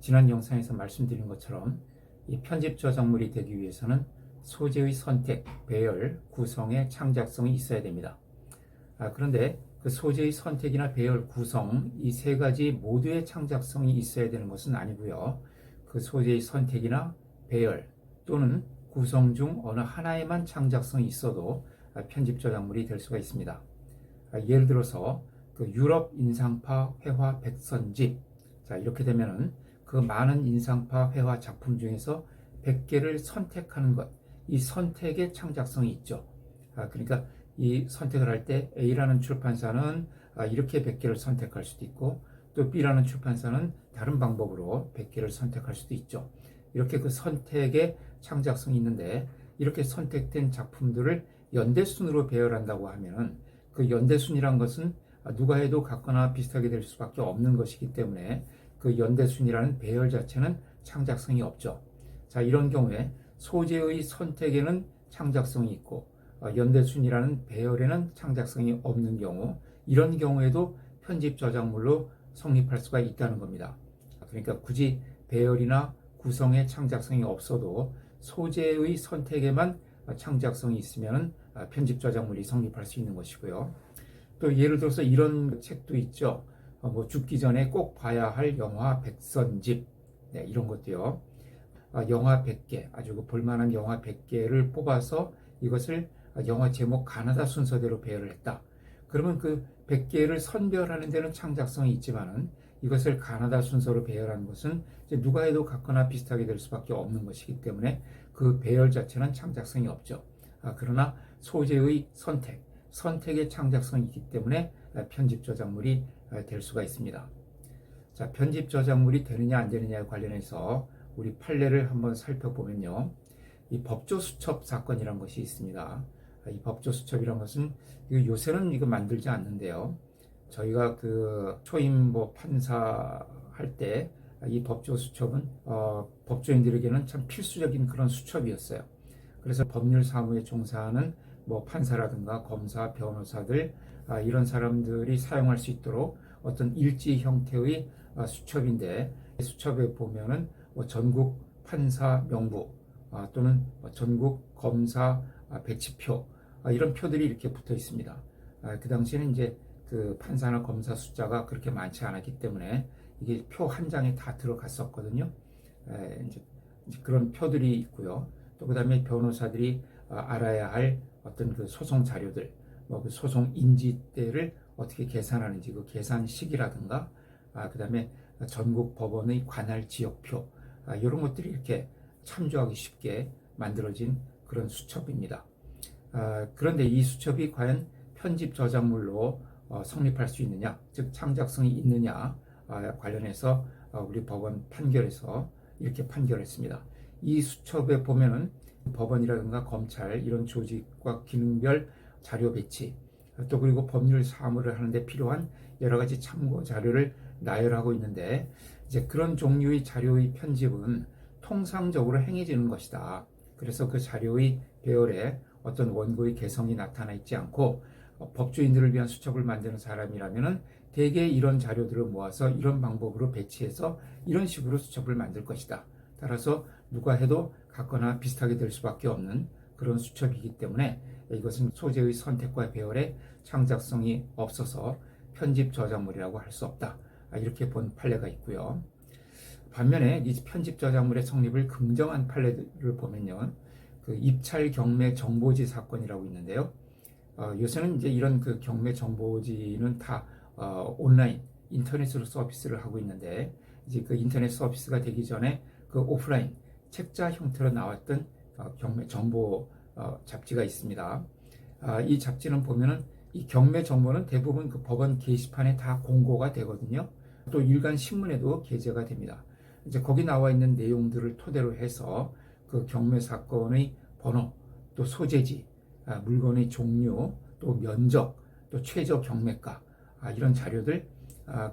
지난 영상에서 말씀드린 것처럼 이 편집 저작물이 되기 위해서는 소재의 선택, 배열, 구성의 창작성이 있어야 됩니다. 그런데 그 소재의 선택이나 배열, 구성 이 세 가지 모두의 창작성이 있어야 되는 것은 아니고요. 그 소재의 선택이나 배열 또는 구성 중 어느 하나에만 창작성이 있어도 편집 저작물이 될 수가 있습니다. 예를 들어서 그 유럽 인상파 회화 백선집, 이렇게 되면은 그 많은 인상파 회화 작품 중에서 100개를 선택하는 것, 이 선택의 창작성이 있죠. 그러니까 이 선택을 할 때 A라는 출판사는 이렇게 100개를 선택할 수도 있고, 또 B라는 출판사는 다른 방법으로 100개를 선택할 수도 있죠. 이렇게 그 선택의 창작성이 있는데, 이렇게 선택된 작품들을 연대순으로 배열한다고 하면은 그 연대순이란 것은 누가 해도 같거나 비슷하게 될 수밖에 없는 것이기 때문에 그 연대순이라는 배열 자체는 창작성이 없죠. 이런 경우에 소재의 선택에는 창작성이 있고 연대순이라는 배열에는 창작성이 없는 경우, 이런 경우에도 편집 저작물로 성립할 수가 있다는 겁니다. 그러니까 굳이 배열이나 구성에 창작성이 없어도 소재의 선택에만 창작성이 있으면 편집 저작물이 성립할 수 있는 것이고요. 또 예를 들어서 이런 책도 있죠. 죽기 전에 꼭 봐야 할 영화 백선집, 이런 것도요. 영화 100개, 아주 볼만한 영화 100개를 뽑아서 이것을 영화 제목 가나다 순서대로 배열을 했다. 그러면 그 100개를 선별하는 데는 창작성이 있지만은 이것을 가나다 순서로 배열하는 것은 이제 누가 해도 같거나 비슷하게 될 수밖에 없는 것이기 때문에 그 배열 자체는 창작성이 없죠. 그러나 소재의 선택의 창작성이 있기 때문에 편집 저작물이 될 수가 있습니다. 편집 저작물이 되느냐 안 되느냐에 관련해서 우리 판례를 한번 살펴보면요. 이 법조수첩 사건이라는 것이 있습니다. 이 법조수첩이라는 것은 요새는 이거 만들지 않는데요. 저희가 그 초임 판사 할 때 이 법조수첩은 법조인들에게는 참 필수적인 그런 수첩이었어요. 그래서 법률 사무에 종사하는 판사라든가 검사, 변호사들 이런 사람들이 사용할 수 있도록 어떤 일지 형태의 수첩인데, 수첩에 보면은 전국 판사 명부 또는 전국 검사 배치표 이런 표들이 이렇게 붙어 있습니다. 그 당시에는 이제 그 판사나 검사 숫자가 그렇게 많지 않았기 때문에 이게 표 한 장에 다 들어갔었거든요. 이제 그런 표들이 있고요. 또 그다음에 변호사들이 알아야 할 어떤 그 소송 자료들, 그 소송 인지대를 어떻게 계산하는지 그 계산식이라든가, 그다음에 전국 법원의 관할 지역표, 이런 것들이 이렇게 참조하기 쉽게 만들어진 그런 수첩입니다. 그런데 이 수첩이 과연 편집 저작물로 성립할 수 있느냐, 즉 창작성이 있느냐 관련해서 우리 법원 판결에서 이렇게 판결했습니다. 이 수첩에 보면은 법원이라든가 검찰 이런 조직과 기능별 자료 배치, 또 그리고 법률 사무를 하는데 필요한 여러 가지 참고 자료를 나열하고 있는데, 이제 그런 종류의 자료의 편집은 통상적으로 행해지는 것이다. 그래서 그 자료의 배열에 어떤 원고의 개성이 나타나 있지 않고 법조인들을 위한 수첩을 만드는 사람이라면은 대개 이런 자료들을 모아서 이런 방법으로 배치해서 이런 식으로 수첩을 만들 것이다. 따라서 누가 해도 같거나 비슷하게 될 수밖에 없는 그런 수첩이기 때문에 이것은 소재의 선택과 배열에 창작성이 없어서 편집 저작물이라고 할 수 없다. 이렇게 본 판례가 있고요. 반면에 이 편집 저작물의 성립을 긍정한 판례를 보면요. 그 입찰 경매 정보지 사건이라고 있는데요. 요새는 이제 이런 그 경매 정보지는 다 온라인 인터넷으로 서비스를 하고 있는데, 이제 그 인터넷 서비스가 되기 전에 그 오프라인 책자 형태로 나왔던 경매 정보 잡지가 있습니다. 이 잡지는 보면은 이 경매 정보는 대부분 그 법원 게시판에 다 공고가 되거든요. 또 일간 신문에도 게재가 됩니다. 이제 거기 나와 있는 내용들을 토대로 해서 그 경매 사건의 번호, 또 소재지, 물건의 종류, 또 면적, 또 최저 경매가 이런 자료들,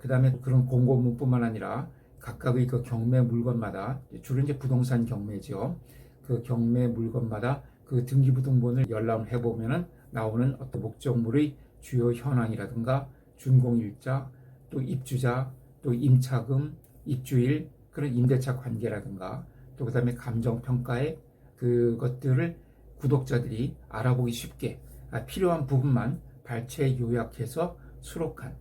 그 다음에 그런 공고문뿐만 아니라 각각의 그 경매 물건마다, 주로 이제 부동산 경매죠. 그 경매 물건마다 그 등기부등본을 열람을 해보면은 나오는 어떤 목적물의 주요 현황이라든가 준공일자, 또 입주자, 또 임차금, 입주일, 그런 임대차 관계라든가 또 그다음에 감정평가의 그것들을 구독자들이 알아보기 쉽게 필요한 부분만 발췌 요약해서 수록한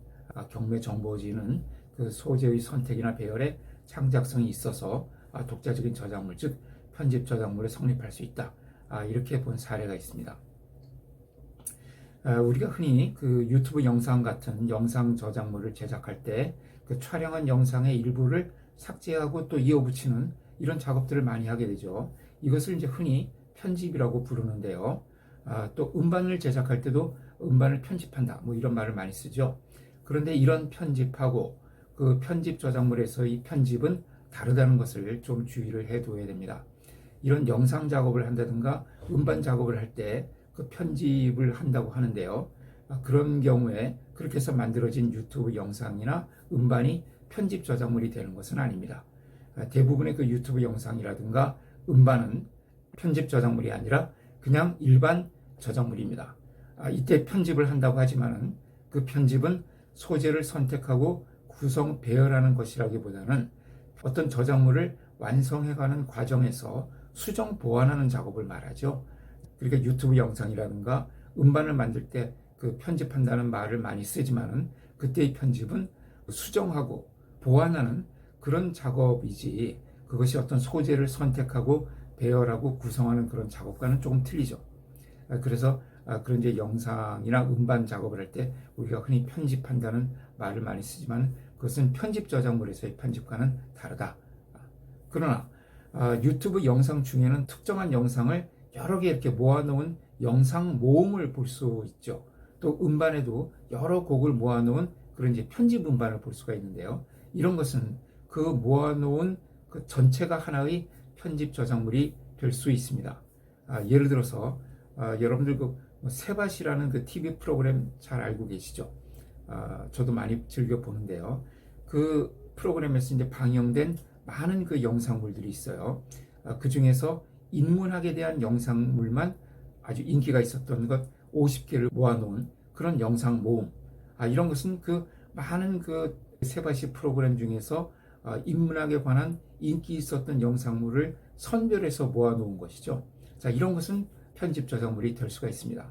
경매 정보지는 그 소재의 선택이나 배열에 창작성이 있어서 독자적인 저작물, 즉 편집 저작물에 성립할 수 있다. 이렇게 본 사례가 있습니다. 우리가 흔히 그 유튜브 영상 같은 영상 저작물을 제작할 때 그 촬영한 영상의 일부를 삭제하고 또 이어붙이는 이런 작업들을 많이 하게 되죠. 이것을 이제 흔히 편집이라고 부르는데요. 또 음반을 제작할 때도 음반을 편집한다. 뭐 이런 말을 많이 쓰죠. 그런데 이런 편집하고 그 편집 저작물에서의 편집은 다르다는 것을 좀 주의를 해둬야 됩니다. 이런 영상 작업을 한다든가 음반 작업을 할 때 그 편집을 한다고 하는데요. 그런 경우에 그렇게 해서 만들어진 유튜브 영상이나 음반이 편집 저작물이 되는 것은 아닙니다. 대부분의 그 유튜브 영상이라든가 음반은 편집 저작물이 아니라 그냥 일반 저작물입니다. 이때 편집을 한다고 하지만은 그 편집은 소재를 선택하고 구성, 배열하는 것이라기보다는 어떤 저작물을 완성해가는 과정에서 수정, 보완하는 작업을 말하죠. 그러니까 유튜브 영상이라든가 음반을 만들 때 그 편집한다는 말을 많이 쓰지만은 그때의 편집은 수정하고 보완하는 그런 작업이지 그것이 어떤 소재를 선택하고 배열하고 구성하는 그런 작업과는 조금 틀리죠. 그래서 그런 이제 영상이나 음반 작업을 할 때 우리가 흔히 편집한다는 말을 많이 쓰지만 그것은 편집 저작물에서의 편집과는 다르다. 그러나 유튜브 영상 중에는 특정한 영상을 여러 개 이렇게 모아놓은 영상 모음을 볼 수 있죠. 또 음반에도 여러 곡을 모아놓은 그런 이제 편집 음반을 볼 수가 있는데요. 이런 것은 그 모아놓은 그 전체가 하나의 편집 저작물이 될 수 있습니다. 예를 들어서 여러분들 그 세밭이라는 그 TV 프로그램 잘 알고 계시죠? 저도 많이 즐겨 보는데요. 그 프로그램에서 이제 방영된 많은 그 영상물들이 있어요. 그 중에서 인문학에 대한 영상물만 아주 인기가 있었던 것 50개를 모아놓은 그런 영상 모음. 이런 것은 그 많은 그 세바시 프로그램 중에서 인문학에 관한 인기 있었던 영상물을 선별해서 모아놓은 것이죠. 자, 이런 것은 편집 저작물이 될 수가 있습니다.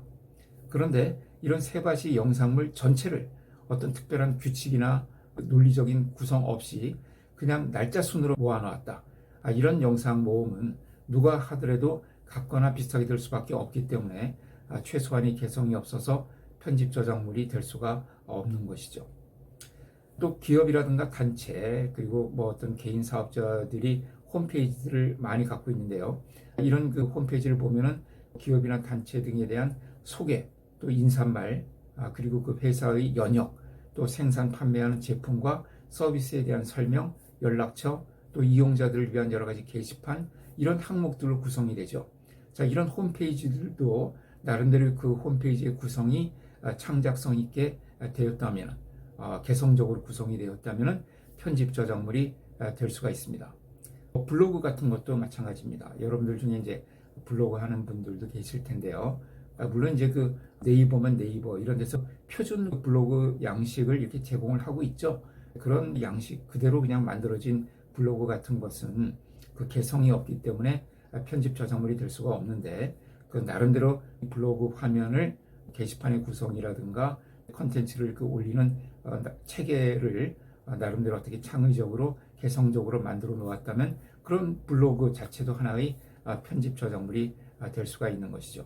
그런데 이런 세바시 영상물 전체를 어떤 특별한 규칙이나 논리적인 구성 없이 그냥 날짜 순으로 모아놓았다. 이런 영상 모음은 누가 하더라도 같거나 비슷하게 될 수밖에 없기 때문에 최소한의 개성이 없어서 편집 저작물이 될 수가 없는 것이죠. 또 기업이라든가 단체 그리고 뭐 어떤 개인 사업자들이 홈페이지를 많이 갖고 있는데요. 이런 그 홈페이지를 보면은 기업이나 단체 등에 대한 소개, 또 인사말, 그리고 그 회사의 연역, 또 생산 판매하는 제품과 서비스에 대한 설명, 연락처, 또 이용자들을 위한 여러 가지 게시판 이런 항목들로 구성이 되죠. 자, 이런 홈페이지들도 나름대로 그 홈페이지의 구성이 창작성 있게 되었다면, 개성적으로 구성이 되었다면 편집 저작물이 될 수가 있습니다. 블로그 같은 것도 마찬가지입니다. 여러분들 중에 이제 블로그 하는 분들도 계실 텐데요. 물론 이제 그 네이버면 네이버 이런 데서 표준 블로그 양식을 이렇게 제공을 하고 있죠. 그런 양식 그대로 그냥 만들어진 블로그 같은 것은 그 개성이 없기 때문에 편집 저작물이 될 수가 없는데 그 나름대로 블로그 화면을 게시판의 구성이라든가 컨텐츠를 그 올리는 체계를 나름대로 어떻게 창의적으로 개성적으로 만들어 놓았다면 그런 블로그 자체도 하나의 편집 저작물이 될 수가 있는 것이죠.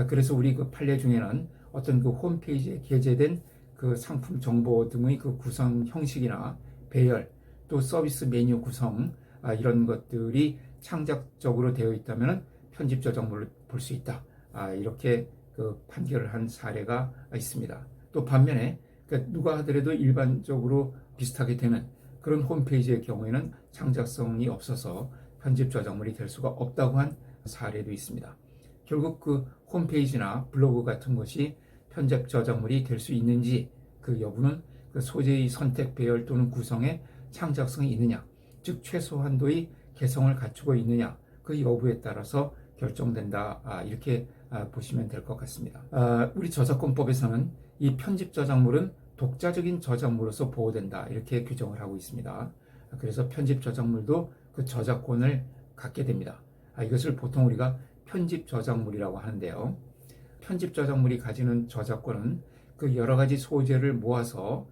그래서 우리 그 판례 중에는 어떤 그 홈페이지에 게재된 그 상품 정보 등의 그 구성 형식이나 배열 또 서비스 메뉴 구성 이런 것들이 창작적으로 되어 있다면 편집 저작물을 볼 수 있다. 이렇게 그 판결을 한 사례가 있습니다. 또 반면에 누가 하더라도 일반적으로 비슷하게 되는 그런 홈페이지의 경우에는 창작성이 없어서 편집 저작물이 될 수가 없다고 한 사례도 있습니다. 결국 그 홈페이지나 블로그 같은 것이 편집 저작물이 될 수 있는지 그 여부는 그 소재의 선택, 배열 또는 구성에 창작성이 있느냐, 즉 최소한도의 개성을 갖추고 있느냐 그 여부에 따라서 결정된다. 이렇게 보시면 될 것 같습니다. 우리 저작권법에서는 이 편집 저작물은 독자적인 저작물로서 보호된다 이렇게 규정을 하고 있습니다. 그래서 편집 저작물도 그 저작권을 갖게 됩니다. 이것을 보통 우리가 편집 저작물이라고 하는데요. 편집 저작물이 가지는 저작권은 그 여러 가지 소재를 모아서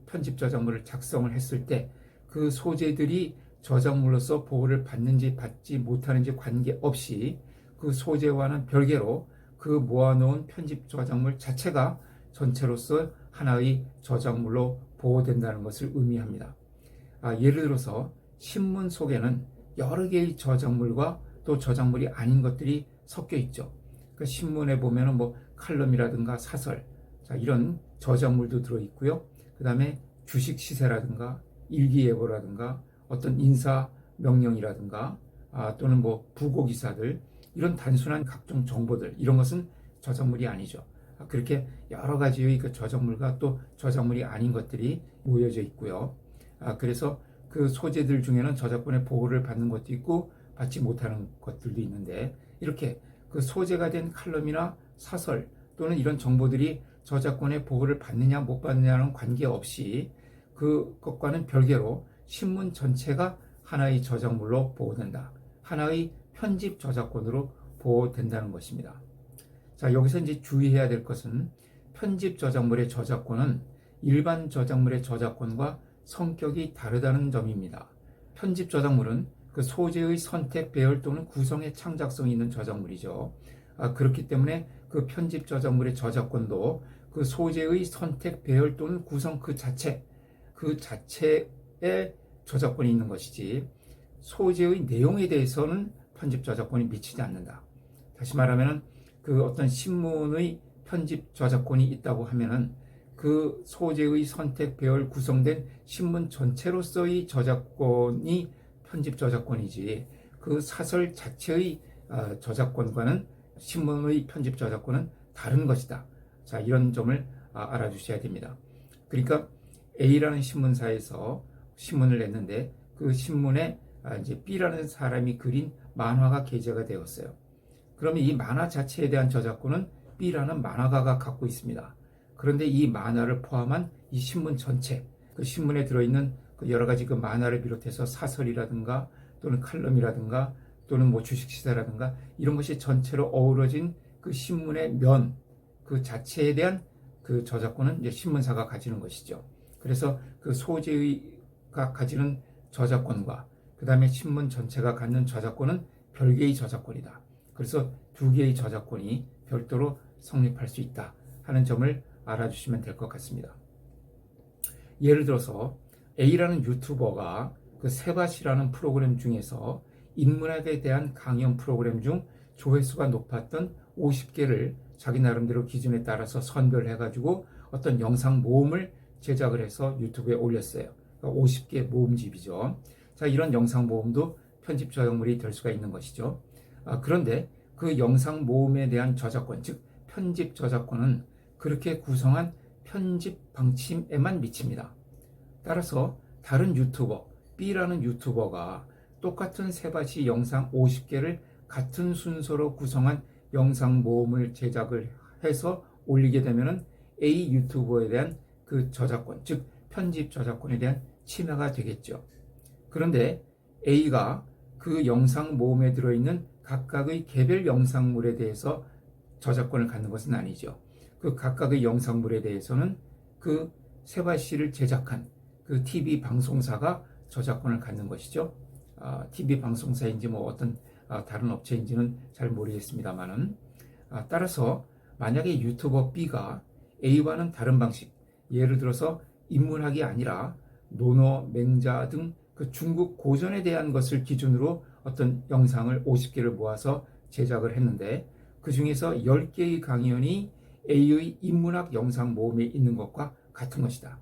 편집 저작물을 작성을 했을 때 그 소재들이 저작물로서 보호를 받는지 받지 못하는지 관계없이 그 소재와는 별개로 그 모아놓은 편집 저작물 자체가 전체로서 하나의 저작물로 보호된다는 것을 의미합니다. 예를 들어서 신문 속에는 여러 개의 저작물과 또 저작물이 아닌 것들이 섞여 있죠. 그 신문에 보면은 뭐 칼럼이라든가 사설, 이런 저작물도 들어있고요. 그 다음에 주식 시세라든가 일기예보라든가 어떤 인사 명령이라든가 또는 뭐 부고 기사들, 이런 단순한 각종 정보들, 이런 것은 저작물이 아니죠. 그렇게 여러 가지의 그 저작물과 또 저작물이 아닌 것들이 모여져 있고요. 그래서 그 소재들 중에는 저작권의 보호를 받는 것도 있고 받지 못하는 것들도 있는데, 이렇게 그 소재가 된 칼럼이나 사설 또는 이런 정보들이 저작권의 보호를 받느냐 못 받느냐는 관계없이 그것과는 별개로 신문 전체가 하나의 저작물로 보호된다. 하나의 편집 저작권으로 보호된다는 것입니다. 여기서 이제 주의해야 될 것은 편집 저작물의 저작권은 일반 저작물의 저작권과 성격이 다르다는 점입니다. 편집 저작물은 그 소재의 선택, 배열 또는 구성의 창작성이 있는 저작물이죠. 그렇기 때문에 그 편집 저작물의 저작권도 그 소재의 선택, 배열 또는 구성 그 자체에 저작권이 있는 것이지 소재의 내용에 대해서는 편집 저작권이 미치지 않는다. 다시 말하면 그 어떤 신문의 편집 저작권이 있다고 하면은 그 소재의 선택, 배열, 구성된 신문 전체로서의 저작권이 편집 저작권이지 그 사설 자체의 저작권과는 신문의 편집 저작권은 다른 것이다. 이런 점을 알아주셔야 됩니다. 그러니까 A라는 신문사에서 신문을 냈는데 그 신문에 이제 B라는 사람이 그린 만화가 게재가 되었어요. 그러면 이 만화 자체에 대한 저작권은 B라는 만화가가 갖고 있습니다. 그런데 이 만화를 포함한 이 신문 전체, 그 신문에 들어있는 그 여러 가지 그 만화를 비롯해서 사설이라든가 또는 칼럼이라든가 또는 뭐 주식 시세라든가 이런 것이 전체로 어우러진 그 신문의 면, 그 자체에 대한 그 저작권은 이제 신문사가 가지는 것이죠. 그래서 그 소재가 가지는 저작권과 그 다음에 신문 전체가 갖는 저작권은 별개의 저작권이다. 그래서 두 개의 저작권이 별도로 성립할 수 있다 하는 점을 알아주시면 될 것 같습니다. 예를 들어서 A라는 유튜버가 그 세바시라는 프로그램 중에서 인문학에 대한 강연 프로그램 중 조회수가 높았던 50개를 자기 나름대로 기준에 따라서 선별해가지고 어떤 영상 모음을 제작을 해서 유튜브에 올렸어요. 그러니까 50개 모음집이죠. 이런 영상 모음도 편집 저작물이 될 수가 있는 것이죠. 그런데 그 영상 모음에 대한 저작권, 즉 편집 저작권은 그렇게 구성한 편집 방침에만 미칩니다. 따라서 다른 유튜버, B라는 유튜버가 똑같은 세바시 영상 50개를 같은 순서로 구성한 영상 모음을 제작을 해서 올리게 되면은 A 유튜버에 대한 그 저작권, 즉 편집 저작권에 대한 침해가 되겠죠. 그런데 A가 그 영상 모음에 들어있는 각각의 개별 영상물에 대해서 저작권을 갖는 것은 아니죠. 그 각각의 영상물에 대해서는 그 세바시를 제작한 그 TV 방송사가 저작권을 갖는 것이죠. TV 방송사인지 뭐 어떤 다른 업체인지는 잘 모르겠습니다만은 따라서 만약에 유튜버 B가 A와는 다른 방식, 예를 들어서 인문학이 아니라 논어, 맹자 등 그 중국 고전에 대한 것을 기준으로 어떤 영상을 50개를 모아서 제작을 했는데 그 중에서 10개의 강연이 A의 인문학 영상 모음에 있는 것과 같은 것이다.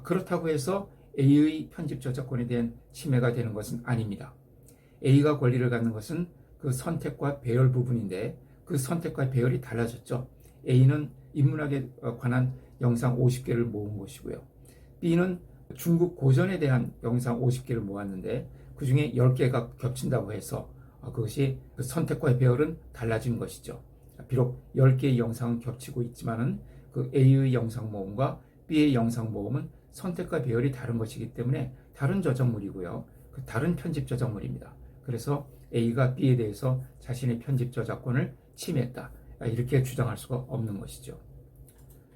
그렇다고 해서 A의 편집 저작권에 대한 침해가 되는 것은 아닙니다. A가 권리를 갖는 것은 그 선택과 배열 부분인데 그 선택과 배열이 달라졌죠. A는 인문학에 관한 영상 50개를 모은 것이고요. B는 중국 고전에 대한 영상 50개를 모았는데 그 중에 10개가 겹친다고 해서 그것이 그 선택과 배열은 달라진 것이죠. 비록 10개의 영상은 겹치고 있지만은 그 A의 영상 모음과 B의 영상 모음은 선택과 배열이 다른 것이기 때문에 다른 저작물이고요. 그 다른 편집 저작물입니다. 그래서 A가 B에 대해서 자신의 편집 저작권을 침해했다. 이렇게 주장할 수가 없는 것이죠.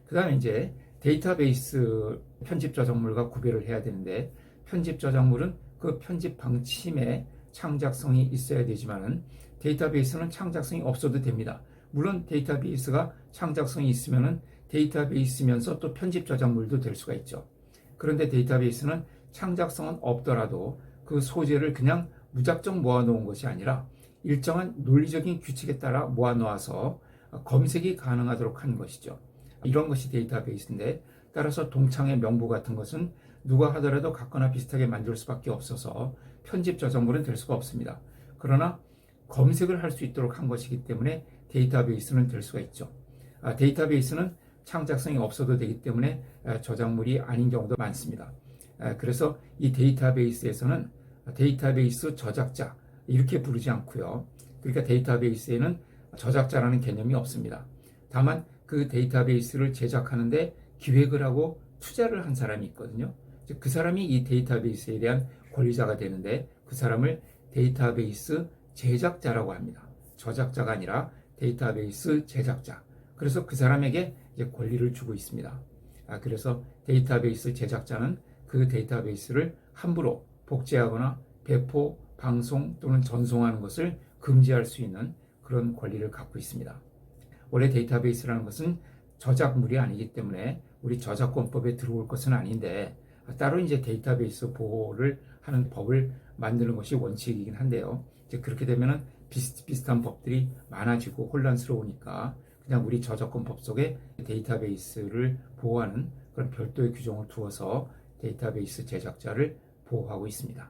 그 다음에 이제 데이터베이스 편집 저작물과 구별을 해야 되는데, 편집 저작물은 그 편집 방침에 창작성이 있어야 되지만은 데이터베이스는 창작성이 없어도 됩니다. 물론 데이터베이스가 창작성이 있으면은 데이터베이스면서 또 편집 저작물도 될 수가 있죠. 그런데 데이터베이스는 창작성은 없더라도 그 소재를 그냥 무작정 모아놓은 것이 아니라 일정한 논리적인 규칙에 따라 모아놓아서 검색이 가능하도록 하는 것이죠. 이런 것이 데이터베이스인데, 따라서 동창의 명부 같은 것은 누가 하더라도 같거나 비슷하게 만들 수밖에 없어서 편집 저작물은 될 수가 없습니다. 그러나 검색을 할 수 있도록 한 것이기 때문에 데이터베이스는 될 수가 있죠. 데이터베이스는 창작성이 없어도 되기 때문에 저작물이 아닌 경우도 많습니다. 그래서 이 데이터베이스에서는 데이터베이스 저작자 이렇게 부르지 않고요. 그러니까 데이터베이스에는 저작자라는 개념이 없습니다. 다만 그 데이터베이스를 제작하는데 기획을 하고 투자를 한 사람이 있거든요. 그 사람이 이 데이터베이스에 대한 권리자가 되는데, 그 사람을 데이터베이스 제작자라고 합니다. 저작자가 아니라 데이터베이스 제작자. 그래서 그 사람에게 이제 권리를 주고 있습니다. 그래서 데이터베이스 제작자는 그 데이터베이스를 함부로 복제하거나 배포, 방송 또는 전송하는 것을 금지할 수 있는 그런 권리를 갖고 있습니다. 원래 데이터베이스라는 것은 저작물이 아니기 때문에 우리 저작권법에 들어올 것은 아닌데, 따로 이제 데이터베이스 보호를 하는 법을 만드는 것이 원칙이긴 한데요. 이제 그렇게 되면은 비슷비슷한 법들이 많아지고 혼란스러우니까 그냥 우리 저작권법 속에 데이터베이스를 보호하는 그런 별도의 규정을 두어서 데이터베이스 제작자를 보호하고 있습니다.